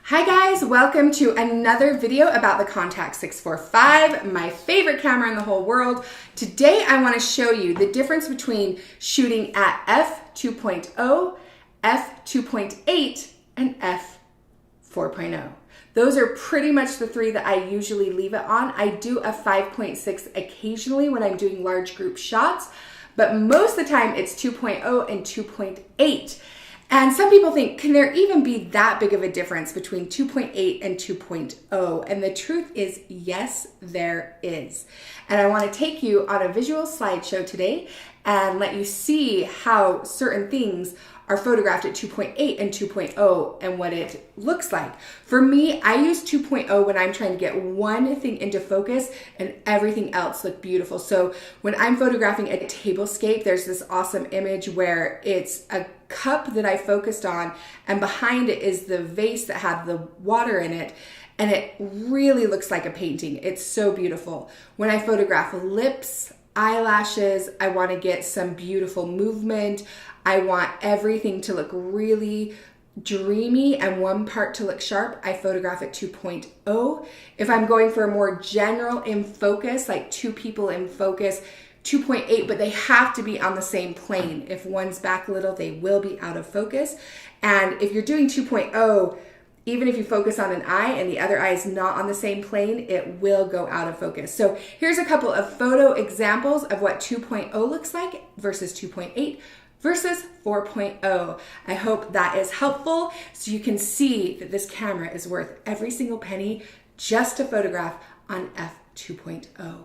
Hi guys, welcome to another video about the Contax 645, my favorite camera in the whole world. Today I want to show you the difference between shooting at f2.0, f2.8, and f4.0. Those are pretty much the three that I usually leave it on. I do a 5.6 occasionally when I'm doing large group shots, but most of the time it's 2.0 and 2.8. And some people think, can there even be that big of a difference between 2.8 and 2.0? And the truth is, yes, there is. And I want to take you on a visual slideshow today and let you see how certain things are photographed at 2.8 and 2.0 and what it looks like. For me, I use 2.0 when I'm trying to get one thing into focus and everything else look beautiful. So when I'm photographing a tablescape, there's this awesome image where it's a cup that I focused on and behind it is the vase that had the water in it. And it really looks like a painting. It's so beautiful. When I photograph lips, eyelashes, I want to get some beautiful movement. I want everything to look really dreamy and one part to look sharp. I photograph at 2.0. If I'm going for a more general in focus, like two people in focus, 2.8, but they have to be on the same plane. If one's back a little, they will be out of focus. And if you're doing 2.0, even if you focus on an eye and the other eye is not on the same plane, it will go out of focus. So here's a couple of photo examples of what 2.0 looks like versus 2.8 versus 4.0. I hope that is helpful so you can see that this camera is worth every single penny just to photograph on f2.0.